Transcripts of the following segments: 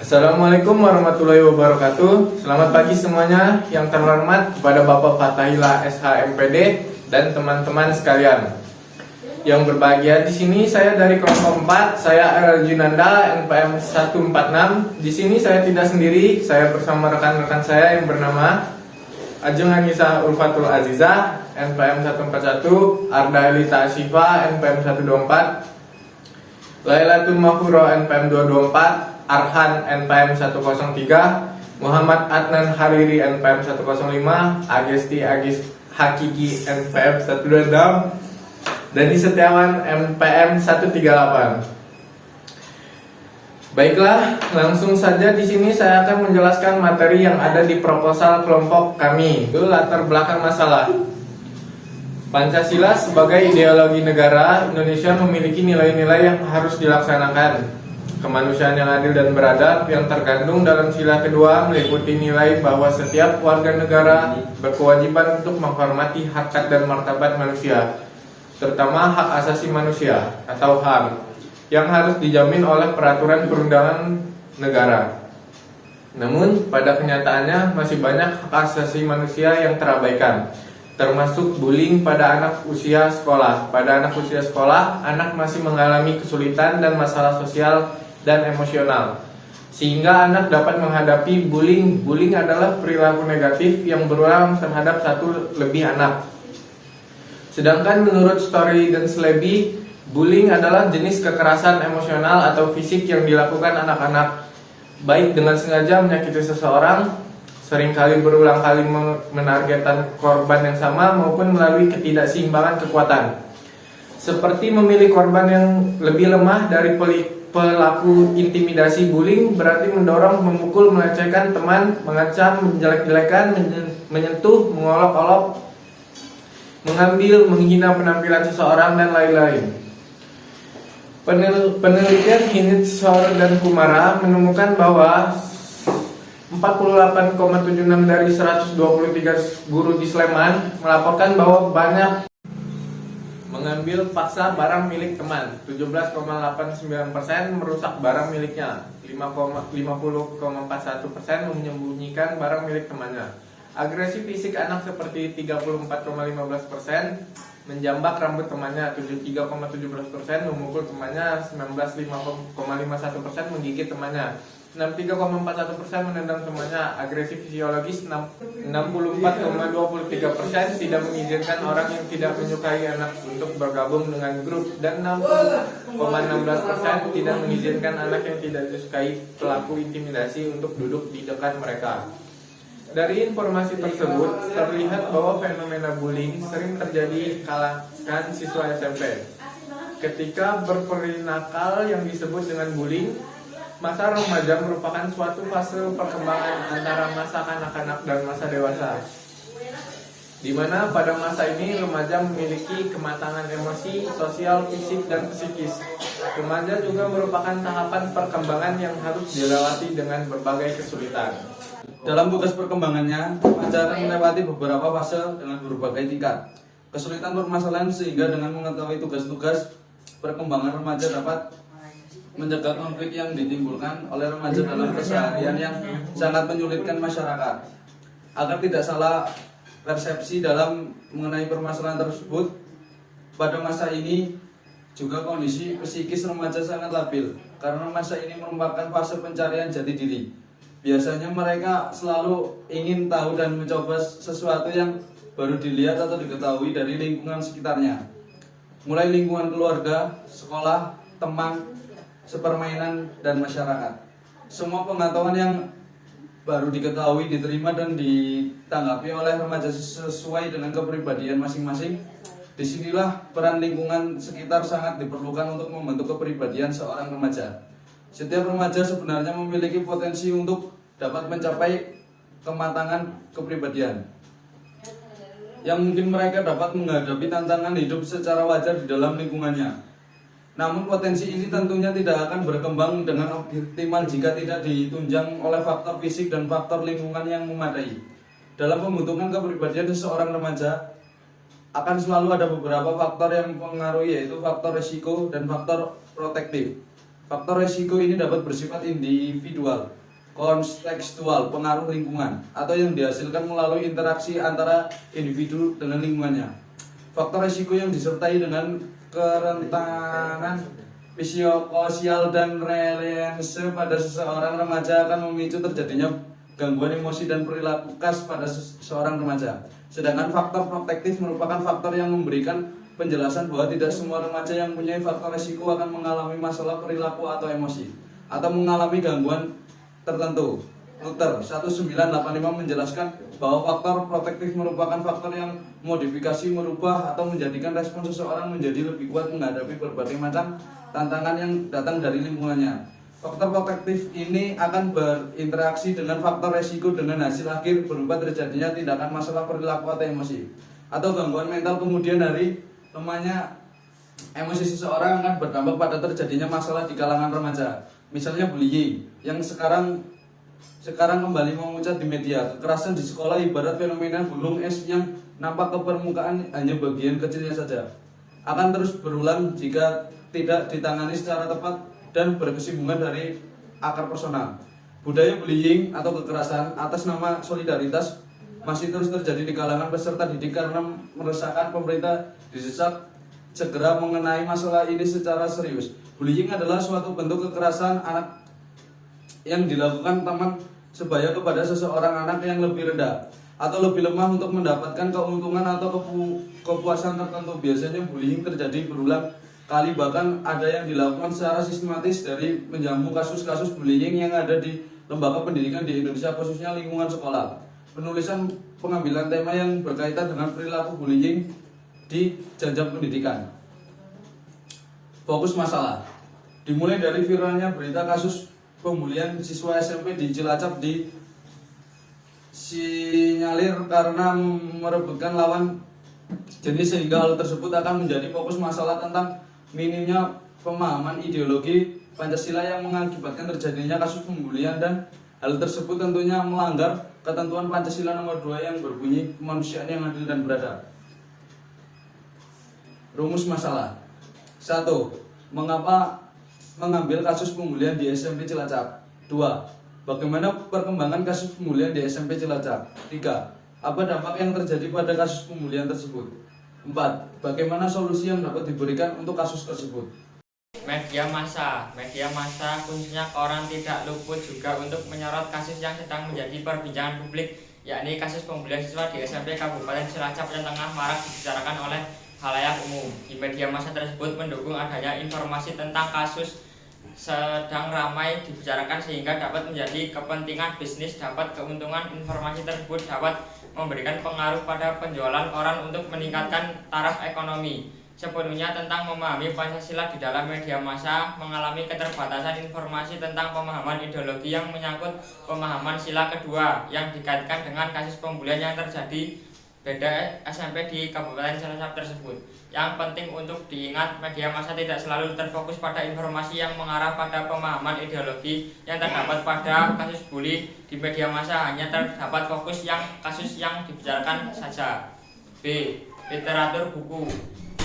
Assalamualaikum warahmatullahi wabarakatuh. Selamat pagi semuanya. Yang terhormat kepada Bapak Fatahillah SHMPD dan teman-teman sekalian. Yang berbahagia di sini saya dari kelompok 4, saya R. Junanda NPM 146. Di sini saya tidak sendiri, saya bersama rekan-rekan saya yang bernama Ajeng Anissa Ulfatul Aziza NPM 141, Arda Elita Asyifa NPM 124, Lailatul Mahfuro NPM 224, Arhan NPM 103, Muhammad Adnan Hariri NPM 105, Agesti Agis Hakiki NPM 126, Dani Setiawan NPM 138. Baiklah, langsung saja di sini saya akan menjelaskan materi yang ada di proposal kelompok kami. Itu latar belakang masalah. Pancasila sebagai ideologi negara, Indonesia memiliki nilai-nilai yang harus dilaksanakan. Kemanusiaan yang adil dan beradab yang terkandung dalam sila kedua meliputi nilai bahwa setiap warga negara berkewajiban untuk menghormati harkat dan martabat manusia, terutama hak asasi manusia atau HAM, yang harus dijamin oleh peraturan perundangan negara. Namun, pada kenyataannya masih banyak hak asasi manusia yang terabaikan, termasuk bullying pada anak usia sekolah. Pada anak usia sekolah, anak masih mengalami kesulitan dan masalah sosial dan emosional, sehingga anak dapat menghadapi bullying. Bullying adalah perilaku negatif yang berulang terhadap satu lebih anak. Sedangkan menurut Story dan Slebi, bullying adalah jenis kekerasan emosional atau fisik yang dilakukan anak-anak, baik dengan sengaja menyakiti seseorang, seringkali berulang kali menargetkan korban yang sama, maupun melalui ketidakseimbangan kekuatan, seperti memilih korban yang lebih lemah dari pelaku. Intimidasi bullying berarti mendorong, memukul, melecehkan teman, mengancam, menjelek-jelekan, menyentuh, mengolok-olok, mengambil, menghina penampilan seseorang, dan lain-lain. Penelitian Hinitsor dan Kumara menemukan bahwa 48,76 dari 123 guru di Sleman melaporkan bahwa banyak mengambil paksa barang milik teman. 17,89% merusak barang miliknya. 50,41% menyembunyikan barang milik temannya. Agresi fisik anak seperti 34,15% menjambak rambut temannya. 73,17% memukul temannya. 19,51% menggigit temannya. 63,41% menendang temannya. Agresi fisiologis 64,23% tidak mengizinkan orang yang tidak menyukai anak untuk bergabung dengan grup, dan 60,16% tidak mengizinkan anak yang tidak disukai pelaku intimidasi untuk duduk di dekat mereka. Dari informasi tersebut terlihat bahwa fenomena bullying sering terjadi di kalangan siswa SMP. Ketika berperinakal yang disebut dengan bullying, masa remaja merupakan suatu fase perkembangan antara masa kanak-kanak dan masa dewasa, di mana pada masa ini remaja memiliki kematangan emosi, sosial, fisik, dan psikis. Remaja juga merupakan tahapan perkembangan yang harus dilewati dengan berbagai kesulitan. Dalam tugas perkembangannya, remaja akan melewati beberapa fase dengan berbagai tingkat kesulitan permasalahan, sehingga dengan mengetahui tugas-tugas perkembangan remaja dapat mencegah konflik yang ditimbulkan oleh remaja dalam keseharian yang sangat menyulitkan masyarakat. Agar tidak salah persepsi dalam mengenai permasalahan tersebut, pada masa ini juga kondisi psikis remaja sangat labil, karena masa ini merupakan fase pencarian jati diri. Biasanya mereka selalu ingin tahu dan mencoba sesuatu yang baru dilihat atau diketahui dari lingkungan sekitarnya, mulai lingkungan keluarga, sekolah, teman, sepermainan, dan masyarakat. Semua pengetahuan yang baru diketahui, diterima, dan ditanggapi oleh remaja sesuai dengan kepribadian masing-masing. Disinilah peran lingkungan sekitar sangat diperlukan untuk membentuk kepribadian seorang remaja. Setiap remaja sebenarnya memiliki potensi untuk dapat mencapai kematangan kepribadian, yang mungkin mereka dapat menghadapi tantangan hidup secara wajar di dalam lingkungannya. Namun potensi ini tentunya tidak akan berkembang dengan optimal jika tidak ditunjang oleh faktor fisik dan faktor lingkungan yang memadai. Dalam pembentukan kepribadian seseorang remaja akan selalu ada beberapa faktor yang mempengaruhi, yaitu faktor risiko dan faktor protektif. Faktor resiko ini dapat bersifat individual, kontekstual, pengaruh lingkungan, atau yang dihasilkan melalui interaksi antara individu dengan lingkungannya. Faktor resiko yang disertai dengan kerentanan psikososial dan reliance pada seseorang remaja akan memicu terjadinya gangguan emosi dan perilaku khas pada seorang remaja. Sedangkan faktor protektif merupakan faktor yang memberikan penjelasan bahwa tidak semua remaja yang punya faktor resiko akan mengalami masalah perilaku atau emosi atau mengalami gangguan tertentu. Luther 1985 menjelaskan bahwa faktor protektif merupakan faktor yang modifikasi, merubah atau menjadikan respon seseorang menjadi lebih kuat menghadapi berbagai macam tantangan yang datang dari lingkungannya. Faktor protektif ini akan berinteraksi dengan faktor resiko dengan hasil akhir berupa terjadinya tindakan masalah perilaku atau emosi atau gangguan mental. Kemudian dari lemahnya emosi seseorang akan berdampak pada terjadinya masalah di kalangan remaja. Misalnya bullying yang sekarang kembali memuncak di media. Kekerasan di sekolah ibarat fenomena gunung es yang nampak ke permukaan hanya bagian kecilnya saja. Akan terus berulang jika tidak ditangani secara tepat dan berkesinambungan dari akar personal. Budaya bullying atau kekerasan atas nama solidaritas masih terus terjadi di kalangan peserta didik karena meresahkan pemerintah didesak segera mengenai masalah ini secara serius. Bullying adalah suatu bentuk kekerasan anak yang dilakukan teman sebaya kepada seseorang anak yang lebih rendah atau lebih lemah untuk mendapatkan keuntungan atau kepuasan tertentu. Biasanya bullying terjadi berulang kali, bahkan ada yang dilakukan secara sistematis. Dari menjamu kasus-kasus bullying yang ada di lembaga pendidikan di Indonesia, khususnya lingkungan sekolah. Penulisan pengambilan tema yang berkaitan dengan perilaku bullying di jenjang pendidikan. Fokus masalah dimulai dari viralnya berita kasus pembulian siswa SMP di Cilacap disinyalir karena merebutkan lawan jenis, sehingga hal tersebut akan menjadi fokus masalah tentang minimnya pemahaman ideologi Pancasila yang mengakibatkan terjadinya kasus pembulian, dan hal tersebut tentunya melanggar ketentuan Pancasila nomor 2 yang berbunyi kemanusiaan yang adil dan beradab. Rumus masalah. 1. Mengapa mengambil kasus pembulian di SMP Cilacap? 2. Bagaimana perkembangan kasus pembulian di SMP Cilacap? 3. Apa dampak yang terjadi pada kasus pembulian tersebut? 4. Bagaimana solusi yang dapat diberikan untuk kasus tersebut? Media massa khususnya koran tidak luput juga untuk menyorot kasus yang sedang menjadi perbincangan publik, yakni kasus pembulian siswa di SMP Kabupaten Cilacap yang tengah marak dibicarakan oleh khalayak umum. Di media massa tersebut mendukung adanya informasi tentang kasus sedang ramai dibicarakan sehingga dapat menjadi kepentingan bisnis, dapat keuntungan informasi tersebut dapat memberikan pengaruh pada penjualan koran untuk meningkatkan taraf ekonomi. Sepenuhnya tentang memahami Pancasila di dalam media massa mengalami keterbatasan informasi tentang pemahaman ideologi yang menyangkut pemahaman sila kedua yang dikaitkan dengan kasus pembulian yang terjadi beda SMP di Kabupaten Cilacap tersebut. Yang penting untuk diingat, media massa tidak selalu terfokus pada informasi yang mengarah pada pemahaman ideologi yang terdapat pada kasus bully. Di media massa hanya terdapat fokus yang kasus yang dibicarakan saja. B. Literatur buku.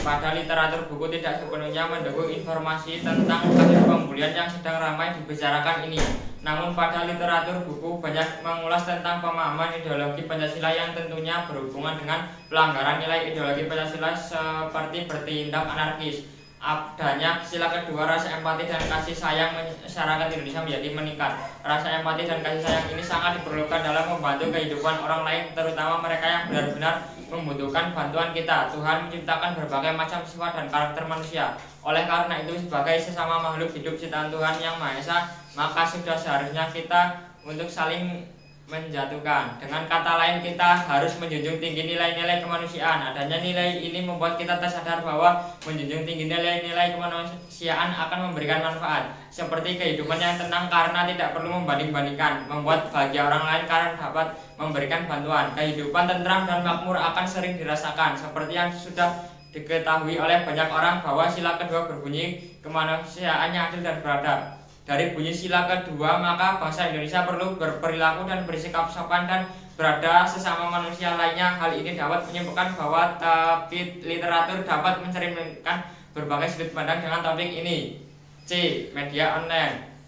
Pada literatur buku tidak sepenuhnya mendukung informasi tentang kasus pembulian yang sedang ramai dibicarakan ini. Namun pada literatur buku banyak mengulas tentang pemahaman ideologi Pancasila yang tentunya berhubungan dengan pelanggaran nilai ideologi Pancasila seperti bertindak anarkis. Adanya sila kedua, rasa empati dan kasih sayang masyarakat Indonesia menjadi meningkat. Rasa empati dan kasih sayang ini sangat diperlukan dalam membantu kehidupan orang lain, terutama mereka yang benar-benar membutuhkan bantuan kita. Tuhan menciptakan berbagai macam sifat dan karakter manusia. Oleh karena itu, sebagai sesama makhluk hidup ciptaan Tuhan Yang Maha Esa, maka sudah seharusnya kita untuk saling menjatuhkan. Dengan kata lain, kita harus menjunjung tinggi nilai-nilai kemanusiaan. Adanya nilai ini membuat kita tersadar bahwa menjunjung tinggi nilai-nilai kemanusiaan akan memberikan manfaat, seperti kehidupan yang tenang karena tidak perlu membanding-bandingkan, membuat bahagia orang lain karena dapat memberikan bantuan. Kehidupan tentram dan makmur akan sering dirasakan, seperti yang sudah diketahui oleh banyak orang bahwa sila kedua berbunyi kemanusiaan yang adil dan beradab. Dari bunyi sila kedua, maka bangsa Indonesia perlu berperilaku dan bersikap sopan dan berada sesama manusia lainnya. Hal ini dapat menyimpulkan bahwa literatur dapat mencerminkan berbagai sudut pandang dengan topik ini. C. Media online.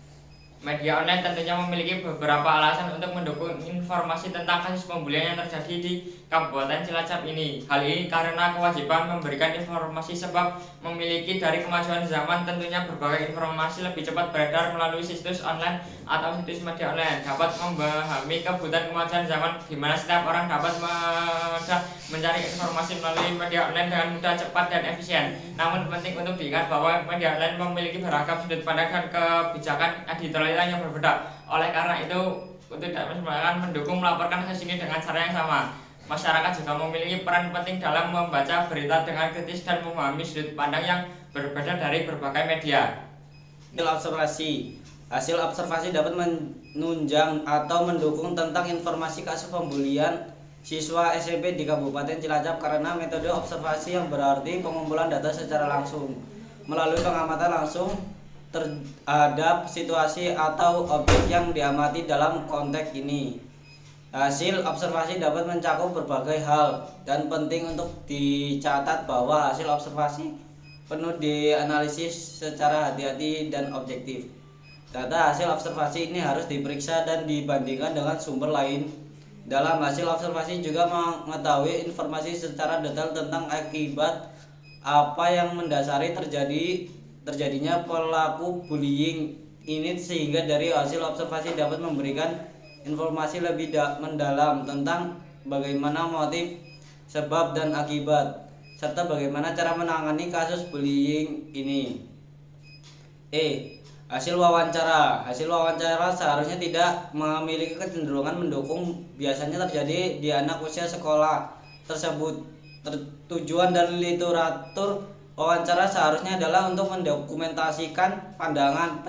Media online tentunya memiliki beberapa alasan untuk mendukung informasi tentang kasus pembulian yang terjadi di Kabupaten Cilacap ini. Hal ini karena kewajiban memberikan informasi sebab memiliki dari kemajuan zaman tentunya berbagai informasi lebih cepat beredar melalui situs online atau situs media online dapat memahami kebutuhan kemajuan zaman di mana setiap orang dapat mudah mencari informasi melalui media online dengan mudah, cepat, dan efisien. Namun penting untuk diingat bahwa media online memiliki beragam sudut pandang dan kebijakan editorial yang berbeda. Oleh karena itu, tidak sembarangan mendukung melaporkan kasus ini dengan cara yang sama. Masyarakat juga memiliki peran penting dalam membaca berita dengan kritis dan memahami sudut pandang yang berbeda dari berbagai media. Hasil observasi dapat menunjang atau mendukung tentang informasi kasus pembulian siswa SMP di Kabupaten Cilacap karena metode observasi yang berarti pengumpulan data secara langsung melalui pengamatan langsung terhadap situasi atau objek yang diamati dalam konteks ini. Hasil observasi dapat mencakup berbagai hal dan penting untuk dicatat bahwa hasil observasi penuh dianalisis secara hati-hati dan objektif. Data hasil observasi ini harus diperiksa dan dibandingkan dengan sumber lain. Dalam hasil observasi juga mengetahui informasi secara detail tentang akibat apa yang mendasari terjadinya pelaku bullying ini sehingga dari hasil observasi dapat memberikan informasi lebih mendalam tentang bagaimana motif, sebab, dan akibat serta bagaimana cara menangani kasus bullying ini. Hasil wawancara seharusnya tidak memiliki kecenderungan mendukung, biasanya terjadi di anak usia sekolah tersebut. Tujuan dan literatur wawancara seharusnya adalah untuk mendokumentasikan pandangan,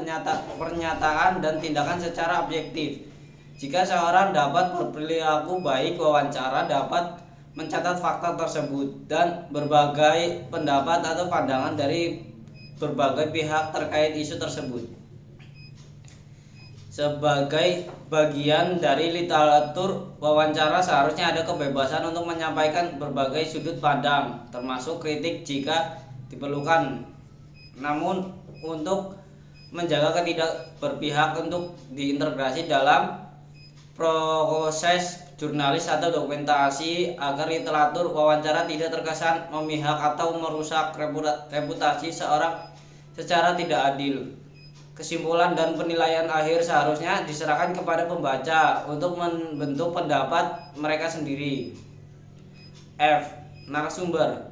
pernyataan, dan tindakan secara objektif. Jika seorang dapat berperilaku baik, wawancara dapat mencatat fakta tersebut dan berbagai pendapat atau pandangan dari berbagai pihak terkait isu tersebut. Sebagai bagian dari literatur wawancara seharusnya ada kebebasan untuk menyampaikan berbagai sudut pandang, termasuk kritik jika diperlukan. Namun untuk menjaga ketidakberpihak untuk diintegrasi dalam proses jurnalis atau dokumentasi agar literatur wawancara tidak terkesan memihak atau merusak reputasi seorang secara tidak adil. Kesimpulan dan penilaian akhir seharusnya diserahkan kepada pembaca untuk membentuk pendapat mereka sendiri. Narasumber.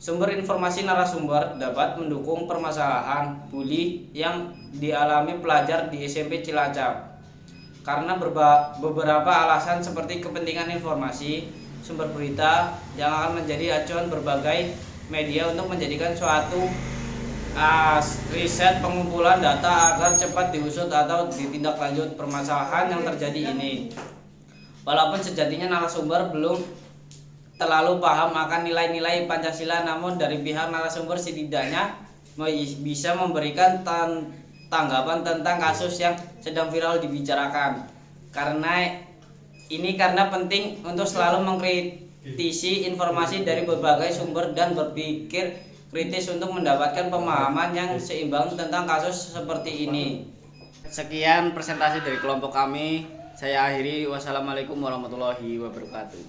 Sumber informasi narasumber dapat mendukung permasalahan bully yang dialami pelajar di SMP Cilacap. Karena beberapa alasan seperti kepentingan informasi, sumber berita yang akan menjadi acuan berbagai media untuk menjadikan suatu riset pengumpulan data agar cepat diusut atau ditindaklanjut permasalahan yang terjadi ini. Walaupun sejatinya narasumber belum terlalu paham akan nilai-nilai Pancasila, namun dari pihak narasumber setidaknya bisa memberikan tanggapan tentang kasus yang sedang viral dibicarakan. Karena penting untuk selalu mengkritisi informasi dari berbagai sumber dan berpikir kritis untuk mendapatkan pemahaman yang seimbang tentang kasus seperti ini. Sekian presentasi dari kelompok kami. Saya akhiri. Wassalamualaikum warahmatullahi wabarakatuh.